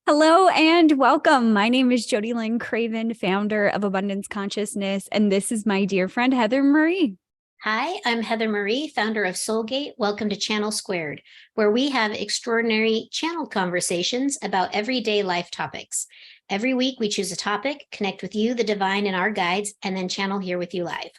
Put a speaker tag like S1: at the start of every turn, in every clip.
S1: Hello and welcome. My name is Jody Lynn Craven, founder of Abundance Consciousness, and this is my dear friend Heather Marie.
S2: Hi, I'm Heather Marie, founder of Soulgate. Welcome to Channel Squared, where we have extraordinary channel conversations about everyday life topics. Every week, we choose a topic, connect with you, the divine, and our guides, and then channel here with you live.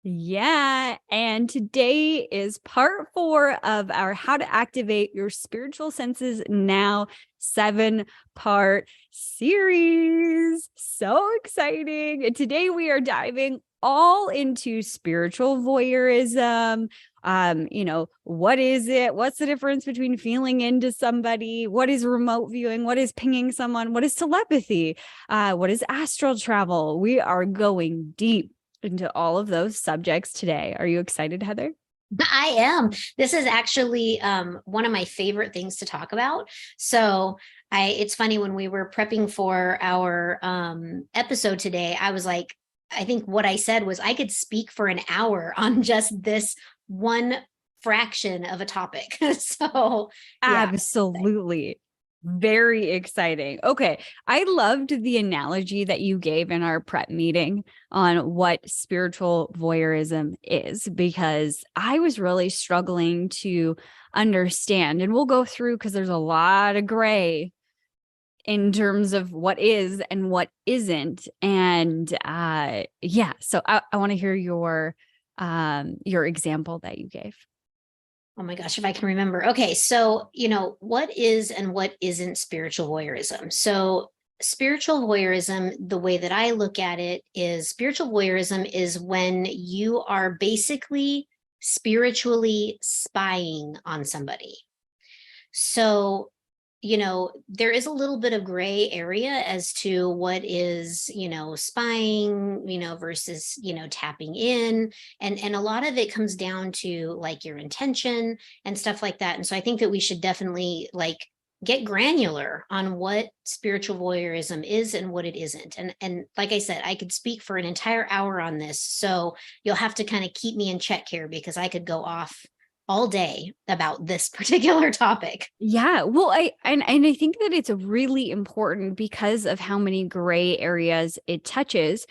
S1: Yeah, and today is part 4 of our How to Activate Your Spiritual Senses Now 7-part series. So exciting. And today we are diving all into spiritual voyeurism. What is it? What's the difference between feeling into somebody? What is remote viewing? What is pinging someone? What is telepathy? What is astral travel? We are going deep into all of those subjects today. Are you excited, Heather?
S2: I am. This is actually one of my favorite things to talk about. So it's funny when we were prepping for our episode today, I was like, I think what I said was I could speak for an hour on just this one fraction of a topic. So yeah.
S1: Absolutely. Very exciting. Okay. I loved the analogy that you gave in our prep meeting on what spiritual voyeurism is, because I was really struggling to understand. And we'll go through because there's a lot of gray in terms of what is and what isn't. And so I want to hear your example that you gave.
S2: Oh my gosh, if I can remember. Okay, so, what is and what isn't spiritual voyeurism? So, spiritual voyeurism, the way that I look at it is spiritual voyeurism is when you are basically spiritually spying on somebody. So, there is a little bit of gray area as to what is, spying, versus, tapping in. And a lot of it comes down to like your intention and stuff like that. And so I think that we should definitely like get granular on what spiritual voyeurism is and what it isn't. And like I said, I could speak for an entire hour on this. So you'll have to kind of keep me in check here because I could go off all day about this particular topic.
S1: Yeah, well, I think that it's really important because of how many gray areas it touches.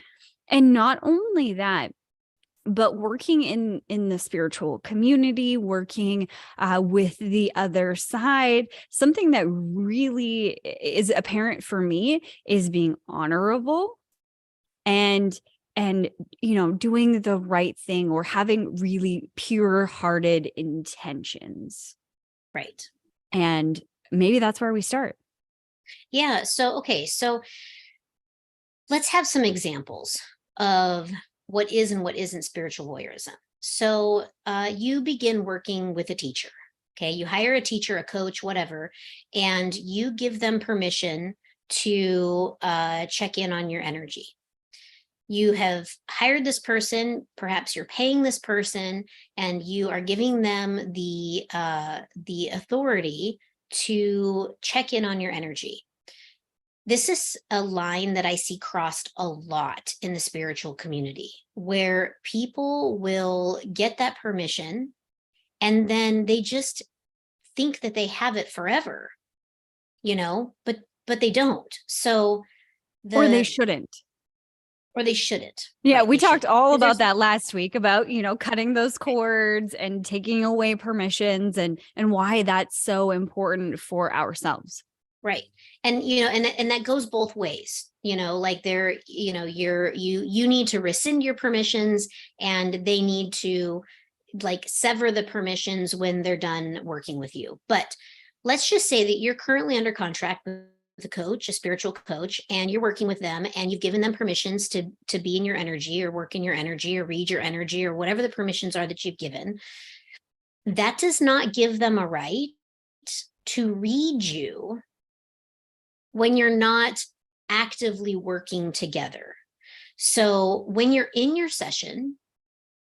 S1: And not only that, but working in the spiritual community, working with the other side, something that really is apparent for me is being honorable and doing the right thing or having really pure-hearted intentions.
S2: Right.
S1: And maybe that's where we start.
S2: Yeah. So, okay. So let's have some examples of what is and what isn't spiritual voyeurism. So you begin working with a teacher. Okay. You hire a teacher, a coach, whatever, and you give them permission to check in on your energy. You have hired this person, perhaps you're paying this person, and you are giving them the authority to check in on your energy. This is a line that I see crossed a lot in the spiritual community, where people will get that permission and then they just think that they have it forever, but they don't. So
S1: Or they
S2: the
S1: shouldn't.
S2: or they shouldn't.
S1: Yeah,
S2: Right,
S1: we
S2: they
S1: talked
S2: shouldn't.
S1: all
S2: Because
S1: about
S2: there's
S1: that last week about, cutting those cords and taking away permissions and why that's so important for ourselves.
S2: right. And and that goes both ways. Like there, you need to rescind your permissions and they need to like sever the permissions when they're done working with you. But let's just say that you're currently under contract with a coach, a spiritual coach, and you're working with them and you've given them permissions to be in your energy or work in your energy or read your energy or whatever the permissions are that you've given. That does not give them a right to read you when you're not actively working together. So when you're in your session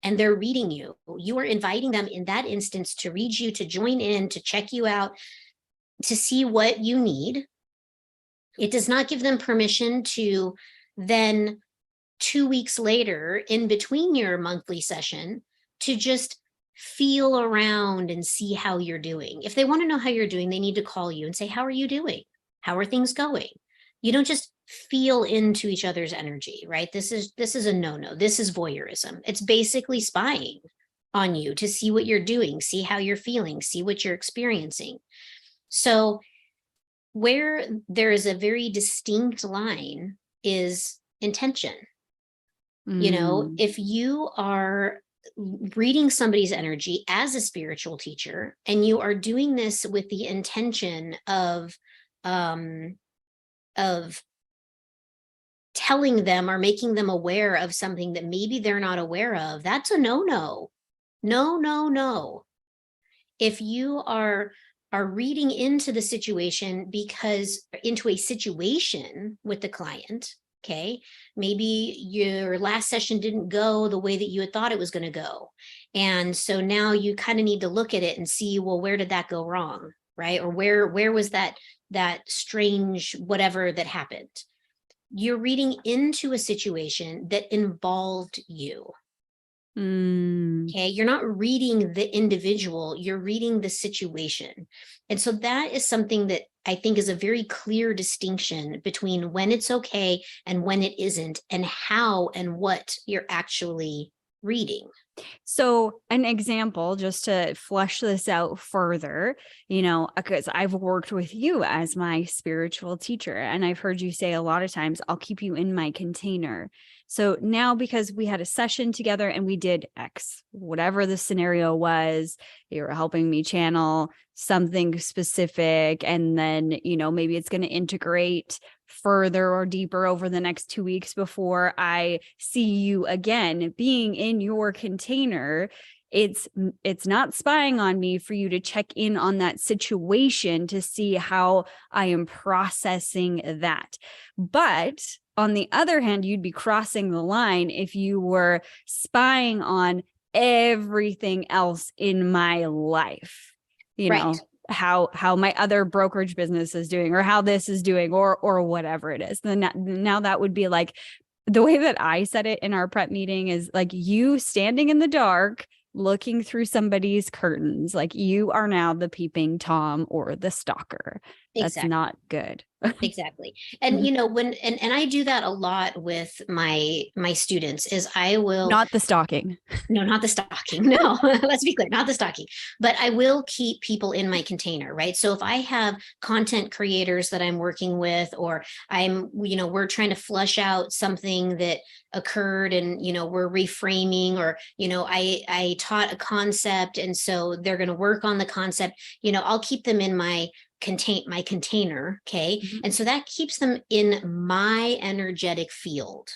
S2: and they're reading you, you are inviting them in that instance to read you, to join in, to check you out, to see what you need. It does not give them permission to then 2 weeks later, in between your monthly session, to just feel around and see how you're doing. If they want to know how you're doing, they need to call you and say, how are you doing? How are things going? You don't just feel into each other's energy, right? This is a no-no. This is voyeurism. It's basically spying on you to see what you're doing, see how you're feeling, see what you're experiencing. So where there is a very distinct line is intention.
S1: Mm.
S2: If you are reading somebody's energy as a spiritual teacher and you are doing this with the intention um of telling them or making them aware of something that maybe they're not aware of, that's a no-no. No, no, no. If you are reading into the situation because into a situation with the client, okay, maybe your last session didn't go the way that you had thought it was going to go, and so now you kind of need to look at it and see, well, where did that go wrong, right? Or where was that strange whatever that happened. You're reading into a situation that involved you.
S1: Mm.
S2: Okay, you're not reading the individual, you're reading the situation. And so that is something that I think is a very clear distinction between when it's okay and when it isn't, and how and what you're actually reading.
S1: So, an example, just to flesh this out further, because I've worked with you as my spiritual teacher, and I've heard you say a lot of times, I'll keep you in my container. So now, because we had a session together and we did X, whatever the scenario was, you were helping me channel something specific. And then, maybe it's going to integrate further or deeper over the next 2 weeks before I see you again. Being in your container, it's not spying on me for you to check in on that situation to see how I am processing that. But on the other hand, you'd be crossing the line if you were spying on everything else in my life,
S2: Right.
S1: how my other brokerage business is doing, or how this is doing, or whatever it is. Then now that would be like, the way that I said it in our prep meeting is like you standing in the dark looking through somebody's curtains. Like you are now the peeping Tom or the stalker. That's
S2: Exactly.
S1: not good.
S2: Exactly. And when and I do that a lot with my students is I will.
S1: Not the stalking.
S2: No, not the stalking. No, let's be clear, not the stalking. But I will keep people in my container, right? So if I have content creators that I'm working with, or we're trying to flush out something that occurred, and we're reframing, or I taught a concept, and so they're going to work on the concept. I'll keep them in my container, okay?
S1: Mhm.
S2: And so that keeps them in my energetic field.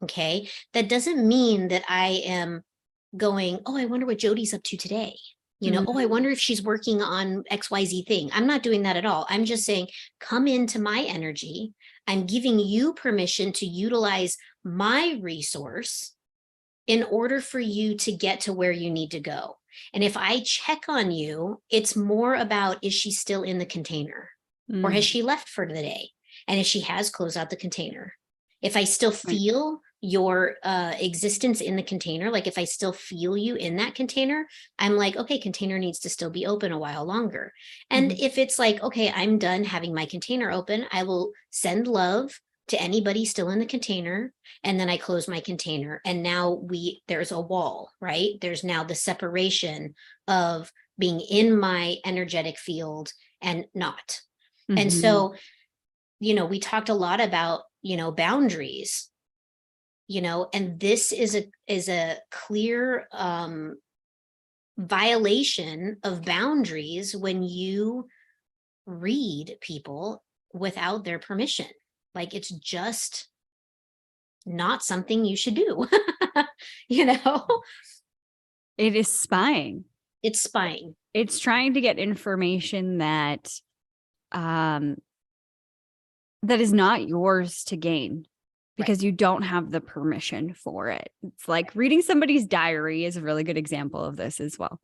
S2: Okay. That doesn't mean that I am going, oh, I wonder what Jody's up to today. Oh, I wonder if she's working on XYZ thing. I'm not doing that at all. I'm just saying, come into my energy. I'm giving you permission to utilize my resource in order for you to get to where you need to go. And if I check on you, it's more about, is she still in the container, or has
S1: Mm.
S2: she left for the day? And if she has, close out the container. If I still
S1: Right.
S2: feel your existence in the container, like if I still feel you in that container, I'm like, okay, container needs to still be open a while longer. And
S1: Mhm.
S2: if it's like, okay, I'm done having my container open, I will send love to anybody still in the container, and then I close my container, and now there's a wall, right? There's now the separation of being in my energetic field and not. And
S1: Mhm.
S2: so, we talked a lot about, boundaries, and this is a clear violation of boundaries when you read people without their permission. Like, it's just not something you should do. you know
S1: It is spying.
S2: it's spying.
S1: It's trying to get information um that is not yours to gain
S2: Right.
S1: because you don't have the permission for it. It's like reading somebody's diary is a really good example of this as well.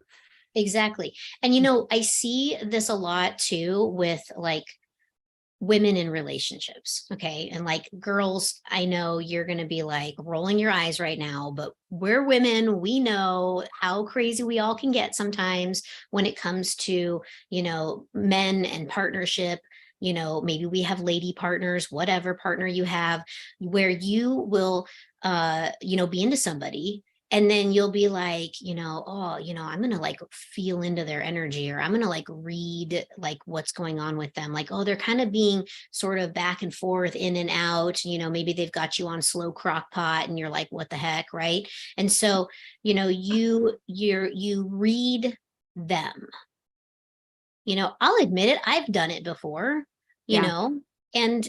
S2: Exactly. And I see this a lot too with like women in relationships. Okay. And like girls, I know you're going to be like rolling your eyes right now, but we're women. We know how crazy we all can get sometimes when it comes to, men and partnership. maybe we have lady partners, whatever partner you have, where you will, be into somebody. And then you'll be like, oh, I'm going to like feel into their energy, or I'm going to like read like what's going on with them. Like, oh, they're kind of being sort of back and forth, in and out, maybe they've got you on slow crock pot and you're like, what the heck, right? And so, you read them. I'll admit it, I've done it before, you
S1: Yeah.
S2: know, and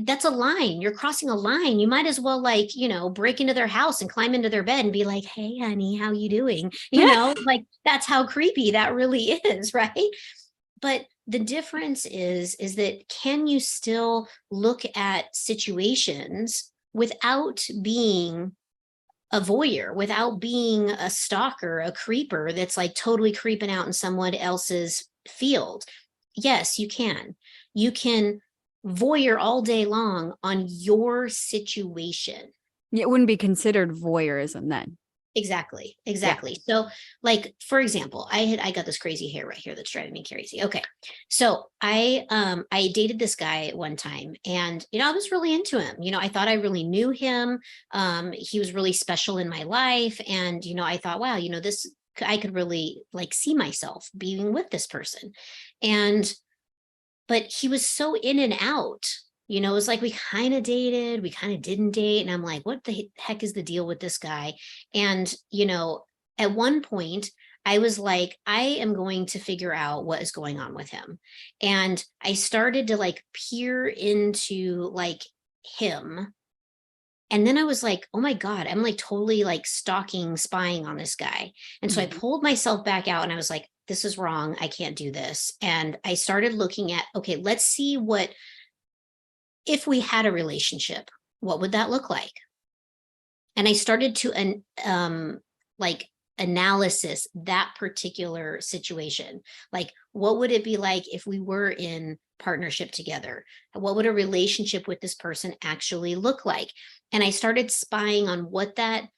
S2: that's a line. You're crossing a line. You might as well like, break into their house and climb into their bed and be like, hey, honey, how you doing? Like that's how creepy that really is, right? But the difference is that can you still look at situations without being a voyeur, without being a stalker, a creeper that's like totally creeping out in someone else's field? Yes, you can. You can voyeur all day long on your situation.
S1: It wouldn't be considered voyeurism then.
S2: Exactly.
S1: Yeah.
S2: Exactly. So, like, for example, I got this crazy hair right here that's driving me crazy. Okay. So I dated this guy at one time, and I was really into him. I thought I really knew him. He was really special in my life. And I thought, wow, this, I could really like see myself being with this person. And but he was so in and out. It was like we kind of dated, we kind of didn't date. And I'm like, what the heck is the deal with this guy? And, at one point, I was like, I am going to figure out what is going on with him. And I started to like peer into like him. And then I was like, oh my God, I'm like totally like stalking, spying on this guy. And so I
S1: Mhm.
S2: pulled myself back out and I was like, this is wrong. I can't do this. And I started looking at, okay, let's see what, if we had a relationship, what would that look like? And I started to like analysis that particular situation. Like, what would it be like if we were in partnership together? What would a relationship with this person actually look like? And I started spying on what that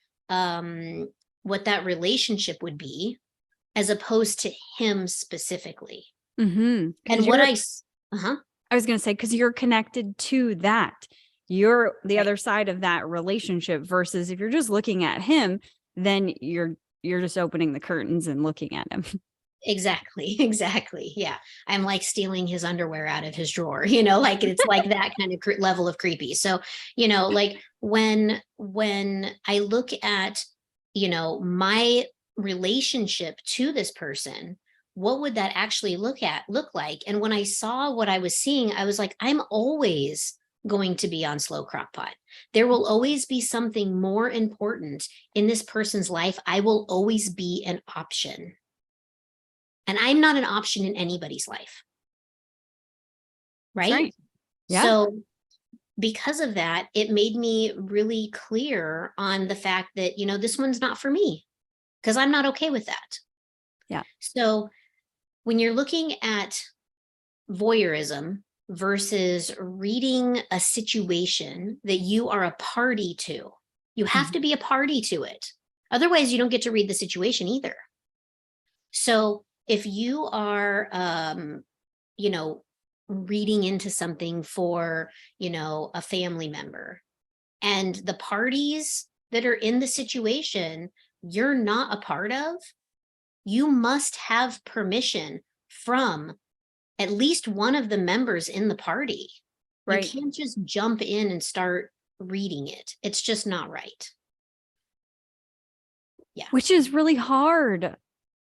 S2: relationship would be, as opposed to him specifically.
S1: Because
S2: And what
S1: you're,
S2: uh-huh.
S1: I was going to say, because you're connected to that. You're the
S2: Right.
S1: other side of that relationship versus if you're just looking at him, then you're just opening the curtains and looking at him.
S2: Exactly. Exactly. Yeah. I'm like stealing his underwear out of his drawer, like it's like that kind of level of creepy. So, like when I look at, my relationship to this person, what would that actually look like? And when I saw what I was seeing, I was like, I'm always going to be on slow crock pot. There will always be something more important in this person's life. I will always be an option. And I'm not an option in anybody's life,
S1: That's
S2: right?
S1: right. Yeah.
S2: So because of that, it made me really clear on the fact that, this one's not for me, because I'm not okay with that.
S1: Yeah.
S2: So when you're looking at voyeurism versus reading a situation that you are a party to, you have
S1: Mhm.
S2: to be a party to it. Otherwise, you don't get to read the situation either. So if you are, reading into something for, a family member, and the parties that are in the situation you're not a part of, you must have permission from at least one of the members in the party. You
S1: Right.
S2: can't just jump in and start reading it. It's just not right. Yeah.
S1: Which is really hard.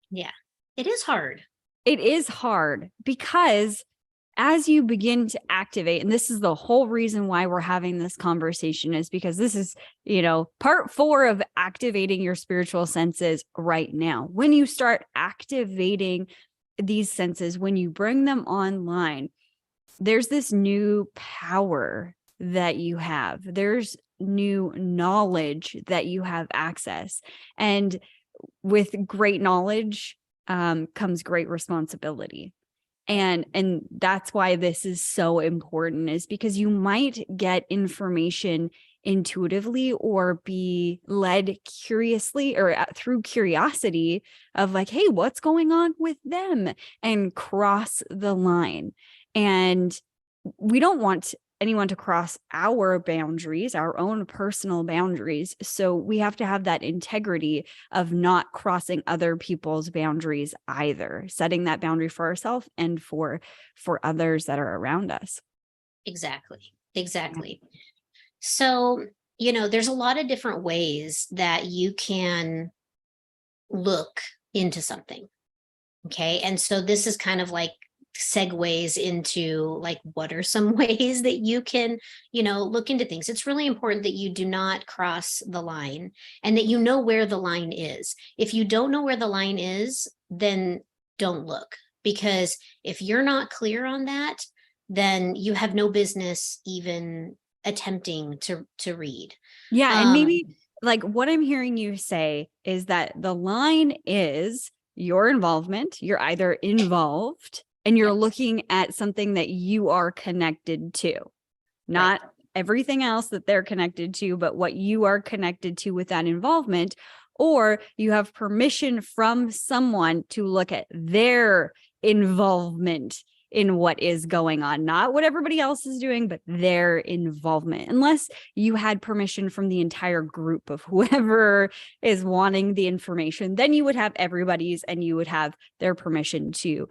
S2: Yeah. It is hard.
S1: It is hard because as you begin to activate, and this is the whole reason why we're having this conversation, is because this is, part 4 of activating your spiritual senses right now. When you start activating these senses, when you bring them online, there's this new power that you have. There's new knowledge that you have access. And with great knowledge comes great responsibility.
S2: Right.
S1: And that's why this is so important, is because you might get information intuitively or be led curiously or through curiosity of like, hey, what's going on with them, and cross the line. And we don't want anyone to cross our boundaries, our own personal boundaries. So we have to have that integrity of not crossing other people's boundaries either, setting that boundary for ourselves and for others that are around us.
S2: Exactly. Exactly. So, there's a lot of different ways that you can look into something. Okay. And so this is kind of like segues into like, what are some ways that you can, look into things? It's really important that you do not cross the line and that you know where the line is. If you don't know where the line is, then don't look, because if you're not clear on that, then you have no business even attempting to read.
S1: Yeah. And
S2: Um,
S1: maybe like what I'm hearing you say is that the line is your involvement. You're either involved and you're
S2: yep,
S1: looking at something that you are connected to,
S2: right.
S1: not everything else that they're connected to, but what you are connected to with that involvement. Or you have permission from someone to look at their involvement in what is going on, not what everybody else is doing, but their involvement. Unless you had permission from the entire group of whoever is wanting the information, then you would have everybody's and you would have their permission to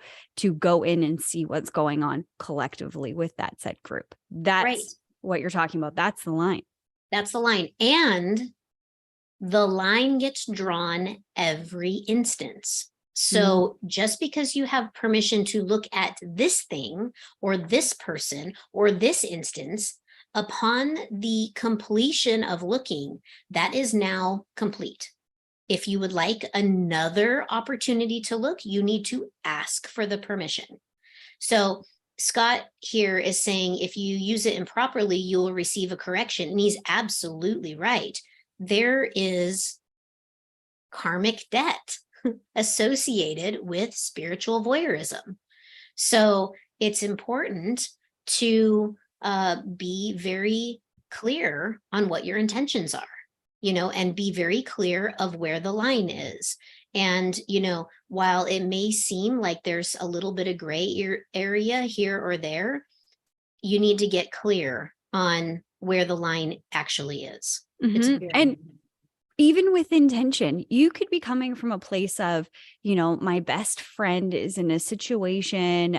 S1: go in and see what's going on collectively with that said group.
S2: Right.
S1: That's what you're talking about. That's the line.
S2: That's the line. And the line gets drawn every instance.
S1: Mm.
S2: So just because you have permission to look at this thing or this person or this instance, upon the completion of looking, that is now complete. If you would like another opportunity to look, you need to ask for the permission. So Scott here is saying if you use it improperly, you will receive a correction. And he's absolutely right. There is karmic debt associated with spiritual voyeurism. So it's important to be very clear on what your intentions are, and be very clear of where the line is. And, while it may seem like there's a little bit of gray area here or there, you need to get clear on where the line actually is. It's
S1: Mm-hmm. And
S2: very,
S1: even with intention, you could be coming from a place of, my best friend is in a situation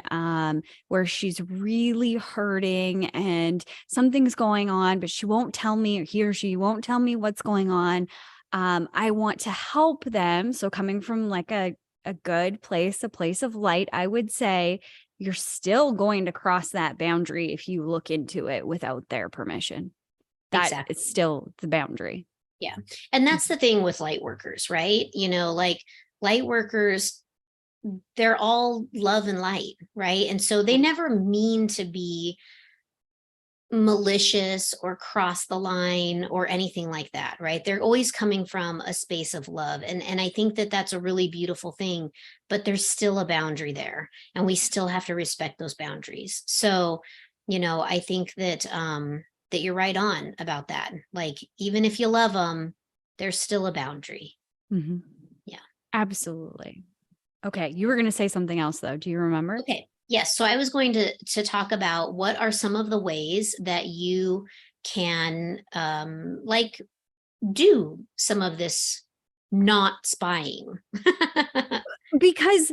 S1: where she's really hurting and something's going on, but she won't tell me, or he or she won't tell me what's going on. I want to help them. So coming from like a good place, a place of light, I would say you're still going to cross that boundary if you look into it without their permission. That
S2: exactly.
S1: is still the boundary.
S2: Yeah. And that's the thing with light workers, right? Like light workers, they're all love and light, right? And so they never mean to be malicious or cross the line or anything like that, right? They're always coming from a space of love. And I think that that's a really beautiful thing, but there's still a boundary there and we still have to respect those boundaries. So, I think that that you're right on about that. Like even if you love them, there's still a boundary.
S1: Mm-hmm.
S2: Yeah.
S1: Absolutely. Okay. You were going to say something else, though. Do you remember?
S2: Okay. Yes. So I was going to talk about what are some of the ways that you can like do some of this not spying.
S1: Because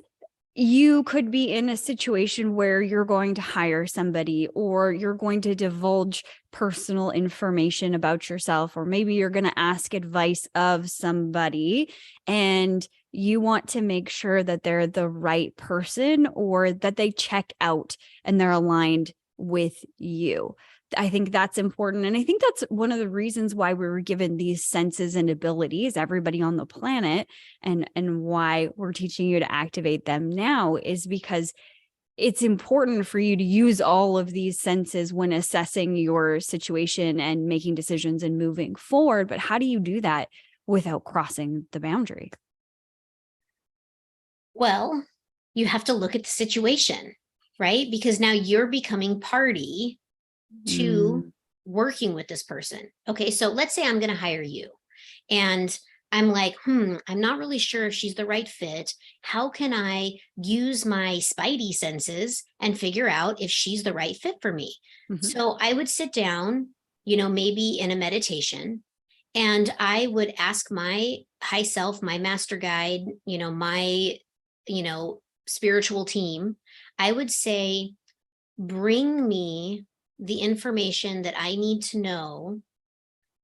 S1: you could be in a situation where you're going to hire somebody or you're going to divulge personal information about yourself, or maybe you're going to ask advice of somebody and you want to make sure that they're the right person or that they check out and they're aligned with you. I think that's important. And I think that's one of the reasons why we were given these senses and abilities, everybody on the planet, and why we're teaching you to activate them now is because it's important for you to use all of these senses when assessing your situation and making decisions and moving forward. But how do you do that without crossing the boundary?
S2: Well, you have to look at the situation, right? Because now you're becoming party to
S1: Mm.
S2: working with this person. Okay, so let's say I'm going to hire you, and I'm like, I'm not really sure if she's the right fit. How can I use my spidey senses and figure out if she's the right fit for me?
S1: Mhm.
S2: So I would sit down, maybe in a meditation, and I would ask my high self, my master guide, my, spiritual team. I would say, bring me the information that I need to know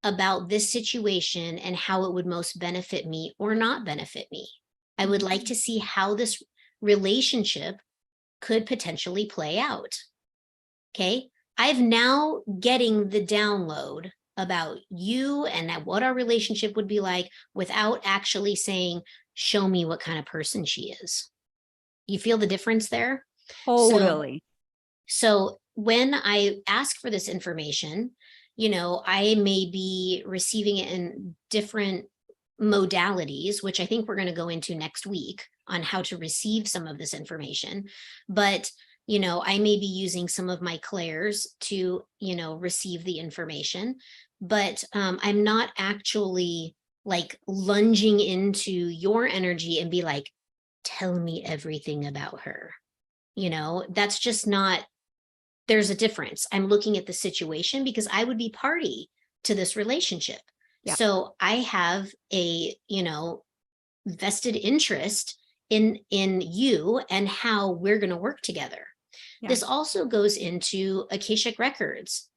S2: about this situation and how it would most benefit me or not benefit me. I would like
S1: Mhm.
S2: to see how this relationship could potentially play out. Okay. I've now getting the download about you and what our relationship would be like without actually saying, show me what kind of person she is. You feel the difference there? So
S1: Totally.
S2: so when I ask for this information, I may be receiving it in different modalities, which I think we're going to go into next week on how to receive some of this information. But, I may be using some of my clairs to, receive the information, but I'm not actually like lunging into your energy and be like, tell me everything about her. That's just not, there's a difference. I'm looking at the situation because I would be party to this relationship.
S1: Yeah.
S2: So I have a, vested interest in you and how we're going to work together.
S1: Yeah.
S2: This also goes into Akashic records.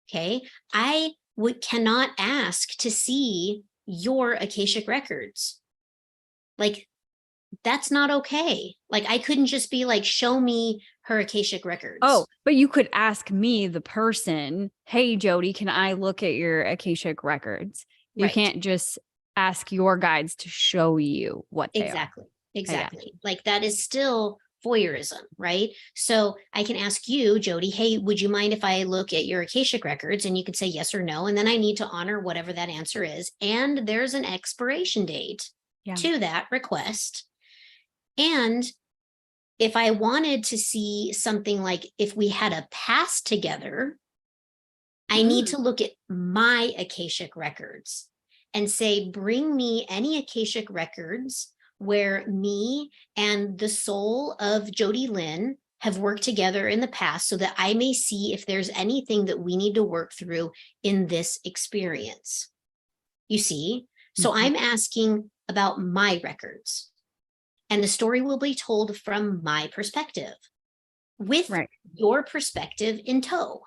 S2: Okay? I would cannot ask to see your Akashic records. Like, that's not okay. Like, I couldn't just be like, show me her Akashic
S1: Oh,
S2: records.
S1: but you could ask me, the person, hey, Jody, can I look at your Akashic records? You
S2: Right.
S1: can't just ask your guides to show you what they are.
S2: Exactly.
S1: I got you.
S2: Exactly. Like, that is still voyeurism, right? So I can ask you, Jody, hey, would you mind if I look at your Akashic records? And you could say yes or no. And then I need to honor whatever that answer is. And there's an expiration date
S1: Yeah.
S2: to that request. And if I wanted to see something like if we had a past together, I need
S1: Mm.
S2: to look at my Akashic records and say, bring me any Akashic records where me and the soul of Jody Lynn have worked together in the past so that I may see if there's anything that we need to work through in this experience. You see? So
S1: Mhm.
S2: I'm asking about my records, and the story will be told from my perspective with
S1: Right.
S2: your perspective in tow.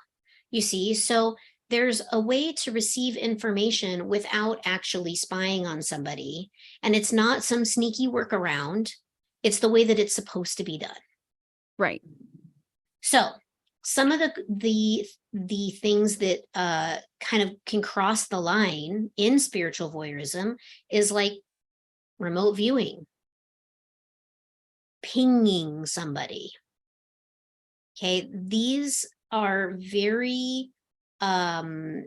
S2: You see, so there's a way to receive information without actually spying on somebody. And it's not some sneaky workaround, it's the way that it's supposed to be done.
S1: Right.
S2: So some of the things that kind of can cross the line in spiritual voyeurism is like remote viewing, pinging somebody. Okay, these are um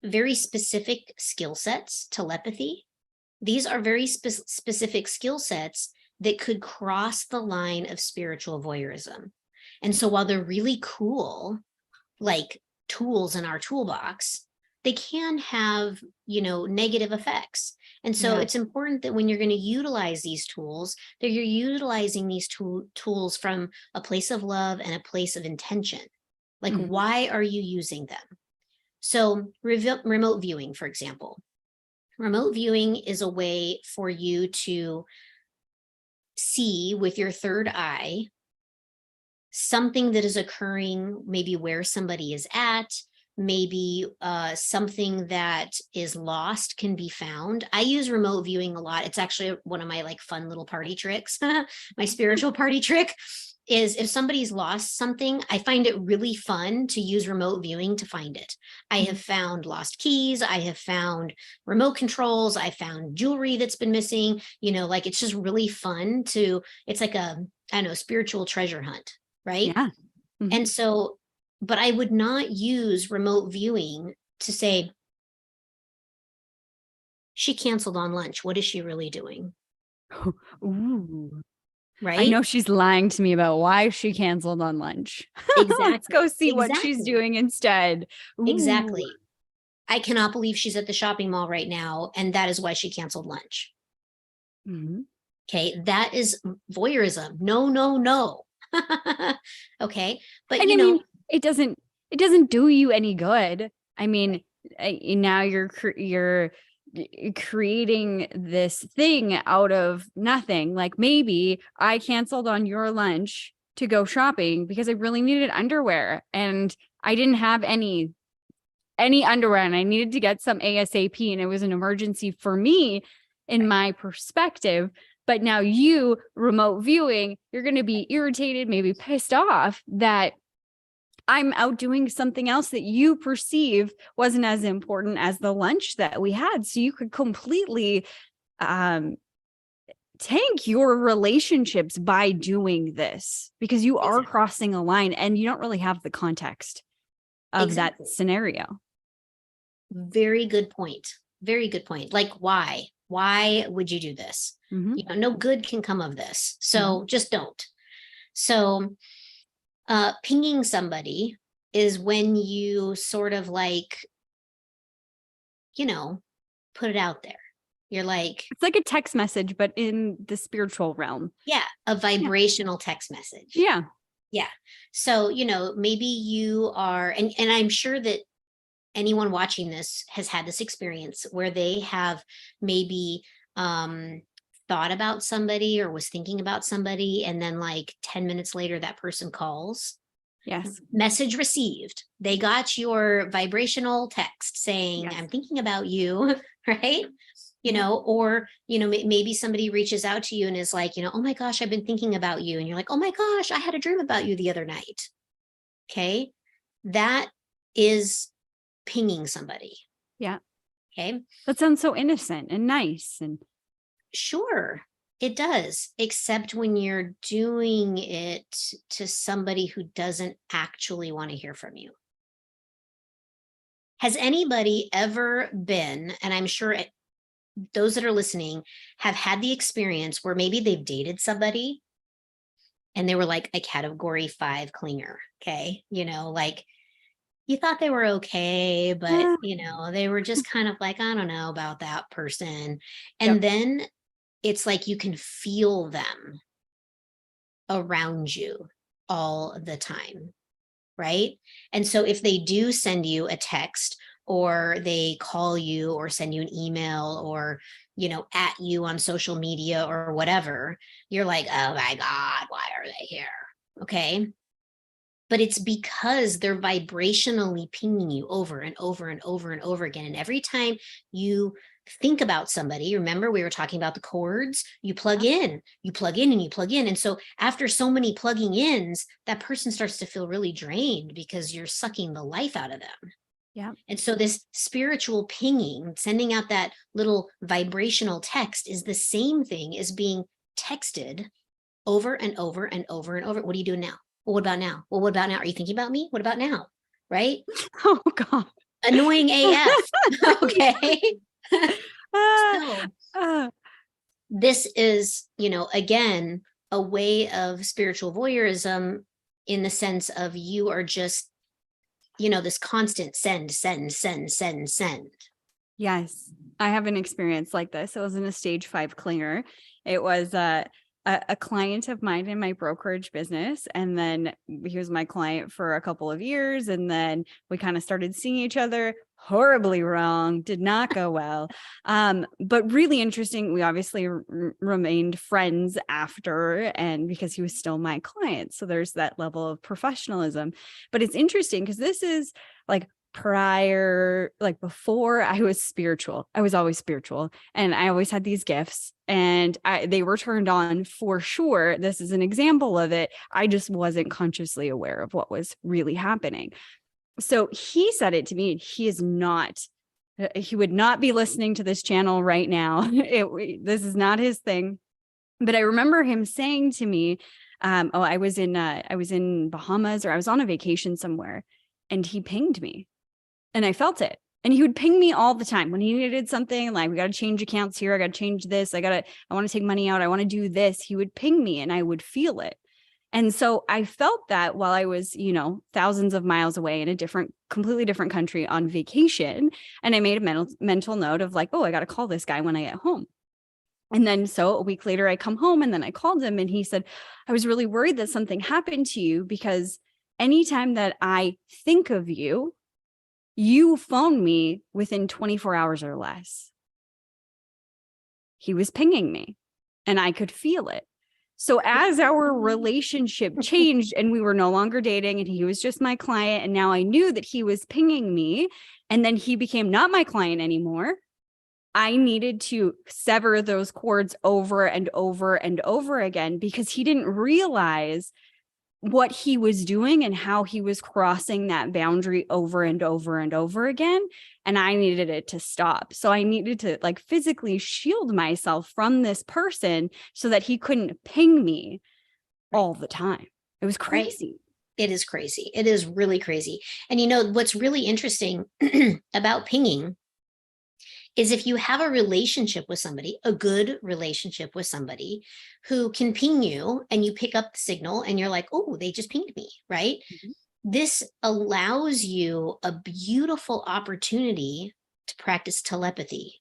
S2: very specific skill sets. Telepathy, these are very specific skill sets that could cross the line of spiritual voyeurism. And so while they're really cool, like tools in our toolbox, they can have, negative effects. And so
S1: Yeah.
S2: it's important that when you're going to utilize these tools, that you're utilizing these tools from a place of love and a place of intention. Like,
S1: Mhm.
S2: why are you using them? So, remote viewing, for example, remote viewing is a way for you to see with your third eye something that is occurring, maybe where somebody is at, maybe something that is lost can be found. I use remote viewing a lot. It's actually one of my like fun little party tricks. My spiritual party trick is if somebody's lost something, I find it really fun to use remote viewing to find it. I have
S1: Mhm.
S2: found lost keys, I have found remote controls, I found jewelry that's been missing, like it's just really fun to, it's like a, I don't know, spiritual treasure hunt, right?
S1: Yeah. Mhm.
S2: And so, but I would not use remote viewing to say, she canceled on lunch. What is she really doing?
S1: Ooh. I
S2: right?
S1: know she's lying to me about why she canceled on lunch. Let's
S2: Exactly.
S1: go see what she's
S2: Exactly.
S1: doing instead. Ooh.
S2: Exactly. I cannot believe she's at the shopping mall right now, and that is why she canceled lunch.
S1: Mhm.
S2: Okay, that is voyeurism. No, no, no. Okay, but
S1: And
S2: you
S1: I
S2: know,
S1: mean, it doesn't do you any good. I mean,
S2: right,
S1: now you're creating this thing out of nothing. Like maybe I canceled on your lunch to go shopping because I really needed underwear and I didn't have any underwear and I needed to get some ASAP and it was an emergency for me in
S2: right,
S1: my perspective. But now you remote viewing, you're going to be irritated, maybe pissed off that I'm out doing something else that you perceive wasn't as important as the lunch that we had. So you could completely um, tank your relationships by doing this because you are
S2: exactly,
S1: crossing a line and you don't really have the context of that
S2: exactly.
S1: scenario.
S2: Very good point. Very good point. Like, why? Why would you do this?
S1: Mm-hmm.
S2: You know, no good can come of this.
S1: Mm-hmm.
S2: So just don't. So, pinging somebody is when you sort of like, you know, put it out there. You're like,
S1: It's like a text message, but in the spiritual realm.
S2: yeah, a
S1: Yeah.
S2: vibrational text message.
S1: Yeah.
S2: Yeah. So, you know, maybe you are, and I'm sure that anyone watching this has had this experience where they have maybe um thought about somebody or was thinking about somebody, and then like 10 minutes later that person calls.
S1: Yes.
S2: Message received. They got your vibrational text saying,
S1: Yes.
S2: I'm thinking about you, right? You
S1: Yep.
S2: know, or, you know, maybe somebody reaches out to you and is like, you know, oh my gosh, I've been thinking about you. And you're like, oh my gosh, I had a dream about you the other night. Okay. That is pinging somebody.
S1: Yeah.
S2: Okay.
S1: That sounds so innocent and nice. And
S2: Sure, it does, except when you're doing it to somebody who doesn't actually want to hear from you. Has anybody ever been, and I'm sure those that are listening have had the experience where maybe they've dated somebody and they were like a category 5 clinger. Okay. You know, like you thought they were okay, but
S1: ah,
S2: you know, they were just kind of like, I don't know about that person. And
S1: yep.
S2: then it's like you can feel them around you all the time, right? And so if they do send you a text or they call you or send you an email or, you know, at you on social media or whatever, you're like, oh my God, why are they here? Okay. But it's because they're vibrationally pinging you over and over and over and over again. And every time you think about somebody, remember we were talking about the chords, you plug
S1: Yep.
S2: in, you plug in and you plug in. And so after so many plugging ins, that person starts to feel really drained because you're sucking the life out of them.
S1: Yep.
S2: And so this spiritual pinging, sending out that little vibrational text is the same thing as being texted over and over and over and over. What are you doing now? Well, what about now? Well, what about now? Are you thinking about me? What about now? Right?
S1: Oh God.
S2: Annoying AF. Okay.
S1: Ah,
S2: So
S1: ah.
S2: this is, you know, again, a way of spiritual voyeurism in the sense of you are just, you know, this constant send, send, send, send, send.
S1: Yes, I have an experience like this. It wasn't a stage 5 clinger. It was a client of mine in my brokerage business. And then he was my client for a couple of years. And then we kind of started seeing each other horribly wrong, did not go well. But really interesting. We obviously remained friends after, and because he was still my client. So there's that level of professionalism. But it's interesting because this is like prior, like before I was spiritual. I was always spiritual and I always had these gifts and they were turned on for sure. This is an example of it. I just wasn't consciously aware of what was really happening. So he said it to me. He is not, he would not be listening to this channel right now. This is not his thing. But I remember him saying to me, I was in Bahamas or I was on a vacation somewhere and he pinged me. And I felt it. And he would ping me all the time when he needed something, like, we got to change accounts here. I got to change this. I want to take money out. I want to do this. He would ping me and I would feel it. And so I felt that while I was, thousands of miles away in a completely different country on vacation. And I made a mental note of like, oh, I got to call this guy when I get home. And then so a week later, I come home and then I called him and he said, I was really worried that something happened to you because anytime that I think of you, you phone me within 24 hours or less. He was pinging me and I could feel it. So as our relationship changed and we were no longer dating and he was just my client, and now I knew that he was pinging me, and then he became not my client anymore, I needed to sever those cords over and over and over again because he didn't realize what he was doing and how he was crossing that boundary over and over and over again. And I needed it to stop. So I needed to like physically shield myself from this person so that he couldn't ping me all the time. It was crazy.
S2: Right. It is crazy. It is really crazy. And what's really interesting about pinging is if you have a relationship with somebody, a good relationship with somebody who can ping you and you pick up the signal and you're like, oh, they just pinged me, right? Mm-hmm. This allows you a beautiful opportunity to practice telepathy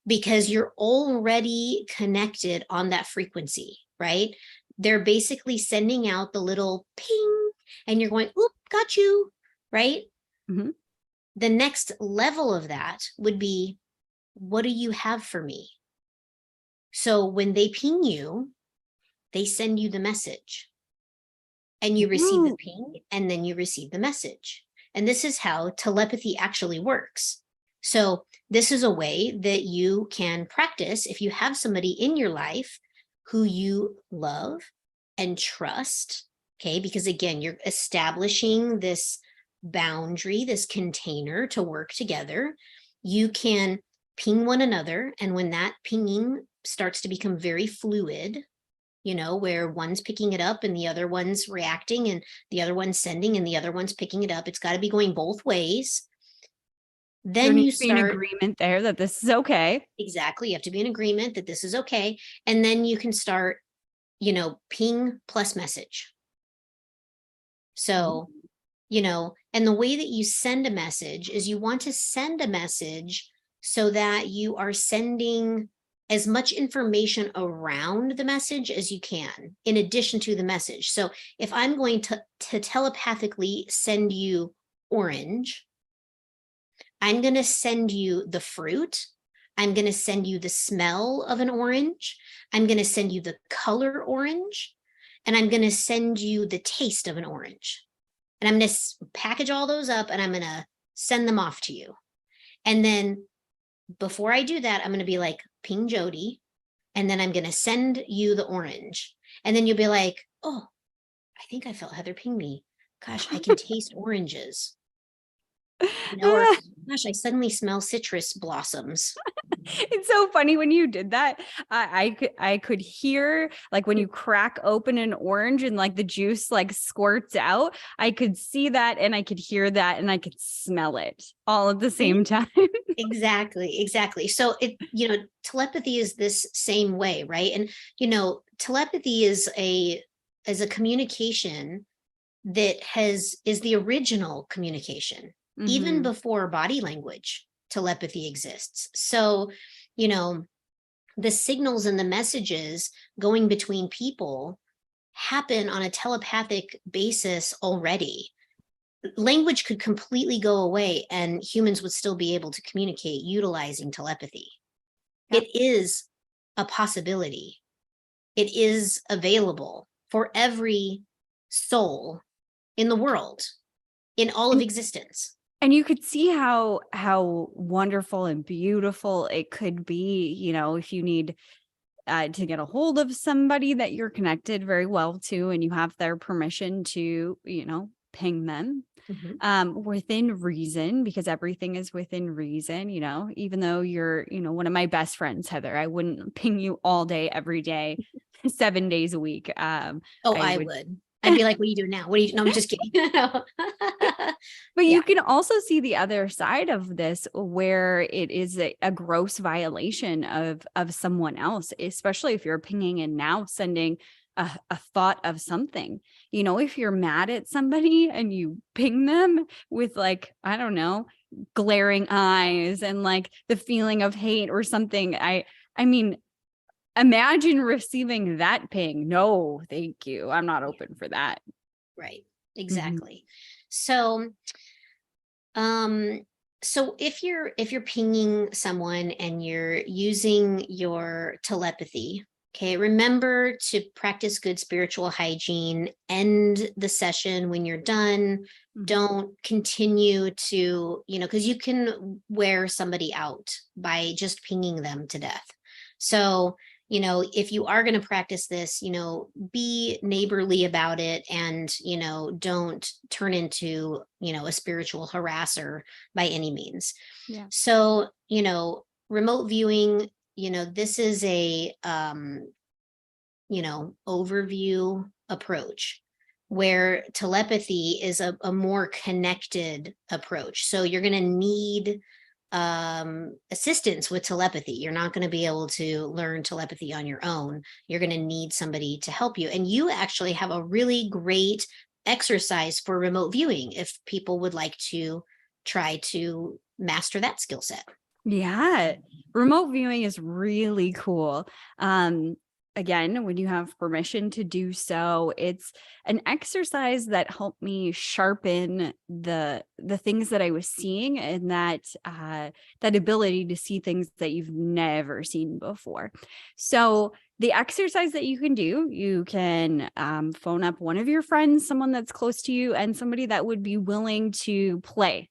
S2: because you're already connected on that frequency, right? They're basically sending out the little ping and you're going, oop, got you, right? Mm-hmm. The next level of that would be, what do you have for me? So when they ping you, they send you the message and you receive the ping and then you receive the message. And this is how telepathy actually works. So this is a way that you can practice if you have somebody in your life who you love and trust, okay? Because again, you're establishing this boundary, this container to work together. You can ping one another. And when that pinging starts to become very fluid, where one's picking it up and the other one's reacting and the other one's sending and the other one's picking it up, it's got to be going both ways. Then you start
S1: an agreement there that this is okay.
S2: Exactly. You have to be in agreement that this is okay. And then you can start, ping plus message. So, and the way that you send a message is you want to send a message so that you are sending as much information around the message as you can, in addition to the message. So if I'm going to telepathically send you orange, I'm going to send you the fruit. I'm going to send you the smell of an orange. I'm going to send you the color orange. And I'm going to send you the taste of an orange. And I'm going to package all those up and I'm going to send them off to you. And then before I do that, I'm going to be like, ping Jody. And then I'm going to send you the orange. And then you'll be like, oh, I think I felt Heather ping me. Gosh, I can taste oranges. Or gosh, I suddenly smell citrus blossoms.
S1: It's so funny when you did that. I could hear like when you crack open an orange and like the juice like squirts out. I could see that and I could hear that and I could smell it all at the same time.
S2: Exactly. So telepathy is this same way, right? And telepathy is a communication that is the original communication. Mm-hmm. Even before body language, telepathy exists. So, the signals and the messages going between people happen on a telepathic basis already. Language could completely go away and humans would still be able to communicate utilizing telepathy. Yep. It is a possibility. It is available for every soul in the world, in all of existence.
S1: And you could see how wonderful and beautiful it could be, if you need to get a hold of somebody that you're connected very well to and you have their permission to, ping them. Mm-hmm. Within reason, because everything is within reason, even though you're, one of my best friends, Heather, I wouldn't ping you all day, every day, 7 days a week.
S2: I would. I'd be like, what are you doing now? What are you? No, I'm just kidding.
S1: But
S2: Yeah.
S1: you can also see the other side of this where it is a gross violation of someone else, especially if you're pinging and now sending a thought of something. You know, if you're mad at somebody and you ping them with like, I don't know, glaring eyes and like the feeling of hate or something. I mean, imagine receiving that ping. No, thank you. I'm not open for that.
S2: Right.
S1: Mhm.
S2: Exactly. So, um, so if you're pinging someone and you're using your telepathy, okay, remember to practice good spiritual hygiene. End the session when you're done.
S1: Mhm.
S2: Don't continue to, because you can wear somebody out by just pinging them to death. So, if you are going to practice this, be neighborly about it, and, don't turn into, a spiritual harasser by any means.
S1: Yeah.
S2: So, remote viewing, this is a, overview approach where telepathy is a more connected approach. So you're going to need assistance with telepathy. You're not going to be able to learn telepathy on your own. You're going to need somebody to help you. And you actually have a really great exercise for remote viewing if people would like to try to master that skill set.
S1: Yeah. Remote viewing is really cool. Again, when you have permission to do so, it's an exercise that helped me sharpen the things that I was seeing, and that ability to see things that you've never seen before. So the exercise that you can do, you can phone up one of your friends, someone that's close to you, and somebody that would be willing to play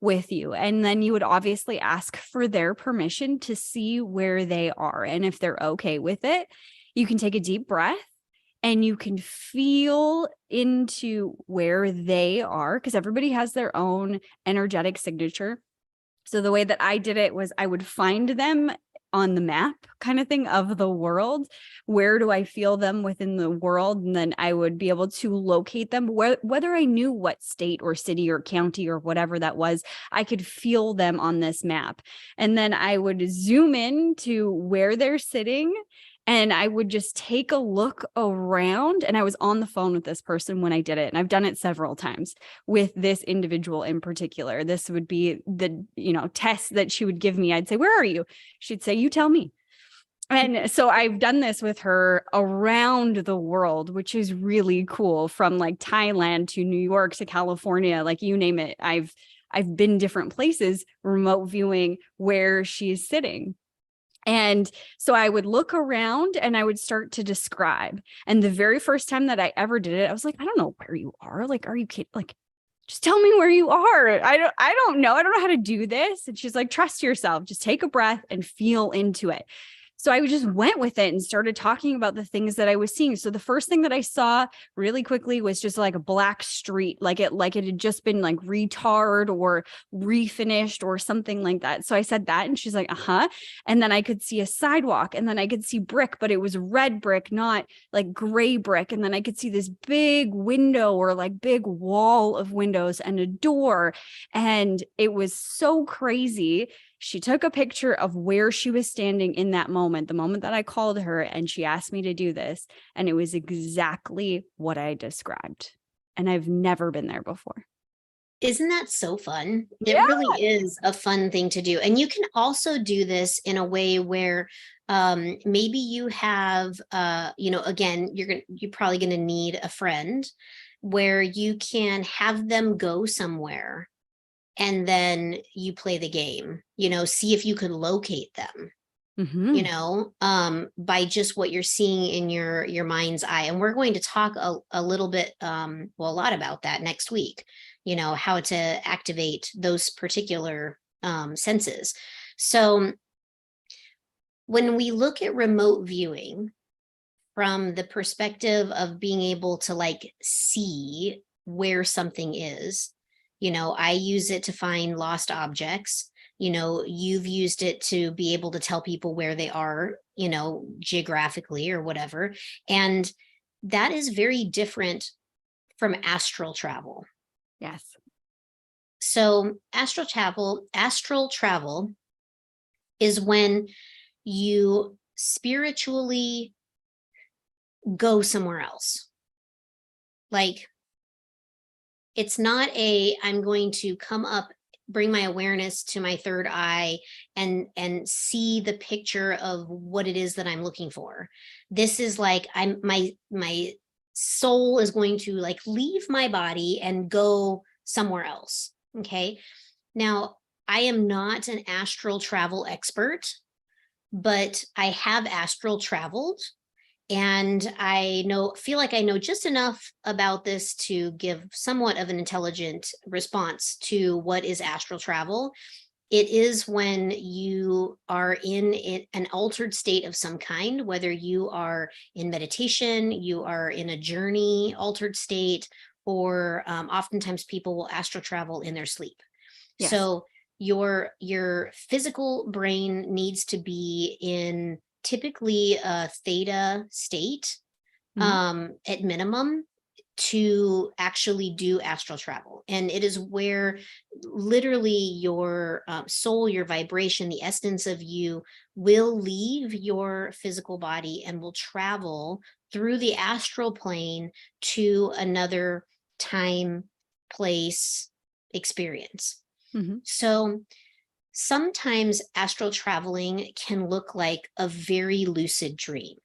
S1: with you. And then you would obviously ask for their permission to see where they are. And if they're okay with it, you can take a deep breath and you can feel into where they are, because everybody has their own energetic signature. So the way that I did it was I would find them on the map kind of thing of the world. Where do I feel them within the world? And then I would be able to locate them, whether I knew what state or city or county or whatever that was, I could feel them on this map. And then I would zoom in to where they're sitting, and I would just take a look around. And I was on the phone with this person when I did it. And I've done it several times with this individual in particular. This would be the, test that she would give me. I'd say, "Where are you?" She'd say, "You tell me." And so I've done this with her around the world, which is really cool, from like Thailand to New York to California, like you name it. I've been different places remote viewing where she's sitting. And so I would look around and I would start to describe. And the very first time that I ever did it, I was like, "I don't know where you are. Like, are you kidding? Like, just tell me where you are. I don't know. I don't know how to do this." And she's like, "Trust yourself. Just take a breath and feel into it." So I just went with it and started talking about the things that I was seeing. So the first thing that I saw really quickly was just like a black street, like it had just been like retarred or refinished or something like that. So I said that, and she's like, "Uh-huh." And then I could see a sidewalk, and then I could see brick, but it was red brick, not like gray brick. And then I could see this big window or like big wall of windows and a door. And it was so crazy. She took a picture of where she was standing in that moment, the moment that I called her, and she asked me to do this. And it was exactly what I described. And I've never been there before.
S2: Isn't that so fun? It
S1: Yeah.
S2: really is a fun thing to do. And you can also do this in a way where maybe you have again, you're probably gonna need a friend where you can have them go somewhere and then you play the game, see if you could locate them,
S1: Mm-hmm.
S2: by just what you're seeing in your mind's eye. And we're going to talk a little bit, well, a lot about that next week, how to activate those particular senses. So when we look at remote viewing from the perspective of being able to like see where something is, I use it to find lost objects. You've used it to be able to tell people where they are, geographically or whatever. And that is very different from astral travel.
S1: Yes.
S2: So astral travel is when you spiritually go somewhere else. Like, it's not I'm going to come up, bring my awareness to my third eye and see the picture of what it is that I'm looking for. This is like my soul is going to like leave my body and go somewhere else. Okay. Now, I am not an astral travel expert, but I have astral traveled, and feel like I know just enough about this to give somewhat of an intelligent response to what is astral travel. It is when you are in an altered state of some kind, whether you are in meditation, you are in a journey altered state, or oftentimes people will astral travel in their sleep.
S1: Yes.
S2: So your physical brain needs to be in typically a theta state,
S1: Mhm.
S2: at minimum, to actually do astral travel. And it is where literally your soul, your vibration, the essence of you will leave your physical body and will travel through the astral plane to another time, place, experience.
S1: Mhm.
S2: So sometimes astral traveling can look like a very lucid dream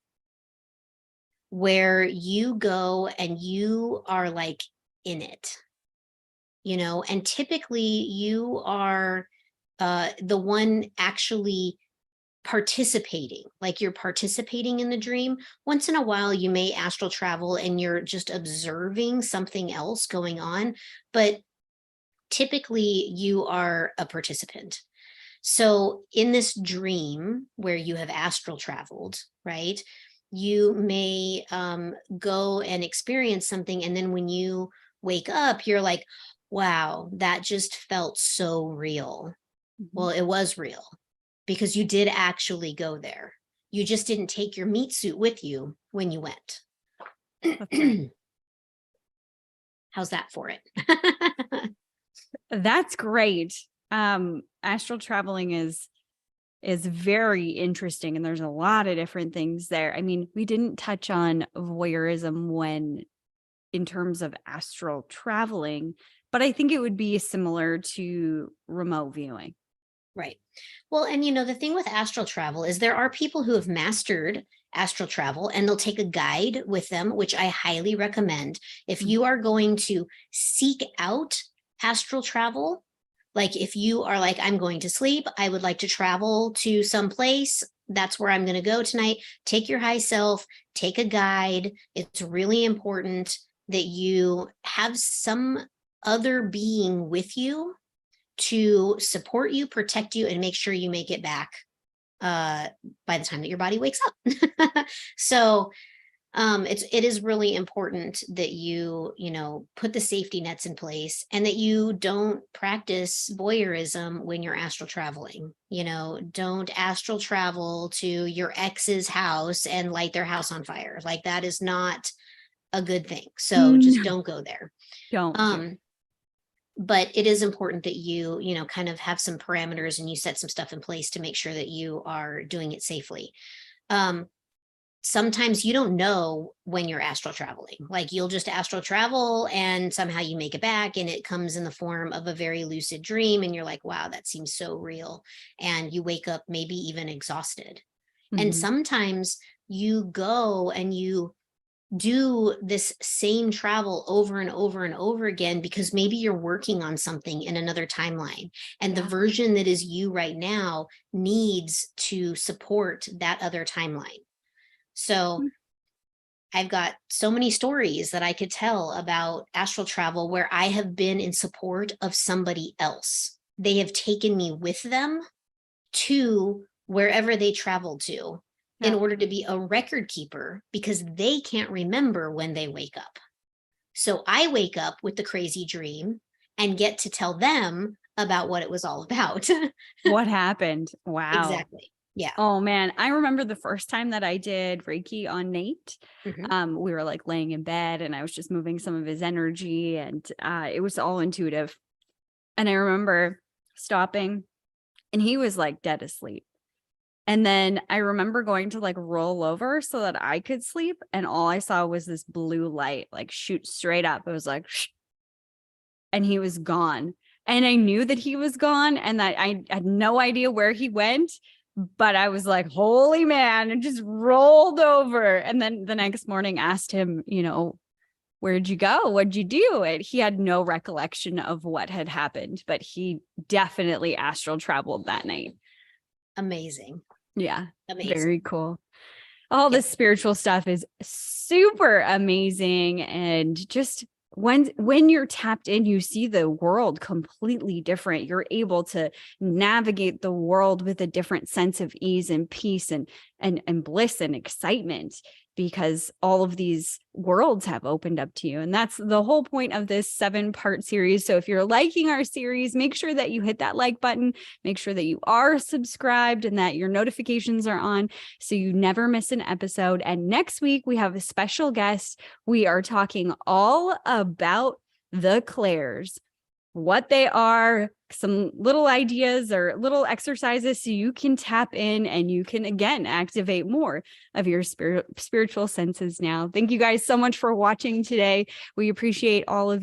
S2: where you go and you are like in it, and typically you are the one actually participating, like you're participating in the dream. Once in a while, you may astral travel and you're just observing something else going on, but typically you are a participant. So, in this dream where you have astral traveled, right, you may go and experience something. And then when you wake up, you're like, wow, that just felt so real.
S1: Mhm.
S2: Well, it was real because you did actually go there. You just didn't take your meat suit with you when you went.
S1: That's right.
S2: How's that for it?
S1: That's great. Astral traveling is very interesting, and there's a lot of different things there. I mean, we didn't touch on voyeurism when in terms of astral traveling, but I think it would be similar to remote viewing.
S2: Right. Well, and the thing with astral travel is there are people who have mastered astral travel and they'll take a guide with them, which I highly recommend. If
S1: Mhm.
S2: you are going to seek out astral travel, like if you are like, I'm going to sleep, I would like to travel to some place, that's where I'm going to go tonight. Take your high self, take a guide. It's really important that you have some other being with you to support you, protect you, and make sure you make it back uh, by the time that your body wakes up. So it is really important that you put the safety nets in place and that you don't practice voyeurism when you're astral traveling. Don't astral travel to your ex's house and light their house on fire. Like, that is not a good thing. So just
S1: No,
S2: don't go there.
S1: don't do.
S2: Um, but it is important that you kind of have some parameters and you set some stuff in place to make sure that you are doing it safely. um Sometimes you don't know when you're astral traveling. Like, you'll just astral travel and somehow you make it back and it comes in the form of a very lucid dream and you're like, wow, that seems so real. And you wake up maybe even exhausted. And
S1: Mhm.
S2: sometimes you go and you do this same travel over and over and over again because maybe you're working on something in another timeline, and the
S1: Yeah.
S2: version that is you right now needs to support that other timeline. So
S1: Mm.
S2: I've got so many stories that I could tell about astral travel where I have been in support of somebody else. They have taken me with them to wherever they traveled to in
S1: Yeah.
S2: order to be a record keeper because they can't remember when they wake up. So I wake up with the crazy dream and get to tell them about what it was all about.
S1: What happened? Wow.
S2: Exactly. Yeah.
S1: Oh man, I remember the first time that I did Reiki on Nate.
S2: Hmm.
S1: We were like laying in bed and I was just moving some of his energy, and it was all intuitive. And I remember stopping and he was like dead asleep. And then I remember going to like roll over so that I could sleep. And all I saw was this blue light like shoot straight up. It was like, shh, and he was gone. And I knew that he was gone and that I had no idea where he went. But I was like, holy man, and just rolled over. And then the next morning asked him, where'd you go? What'd you do? And he had no recollection of what had happened, but he definitely astral traveled that night.
S2: Amazing.
S1: Yeah.
S2: Amazing.
S1: Very cool. All this spiritual stuff is super amazing. And just when you're tapped in, you see the world completely different. You're able to navigate the world with a different sense of ease and peace and bliss and excitement, because all of these worlds have opened up to you. And that's the whole point of this 7-part series. So if you're liking our series, make sure that you hit that like button, make sure that you are subscribed and that your notifications are on so you never miss an episode. And next week we have a special guest. We are talking all about the clairs, what they are, some little ideas or little exercises so you can tap in and you can, again, activate more of your spiritual senses now. Thank you guys so much for watching today. We appreciate all of you.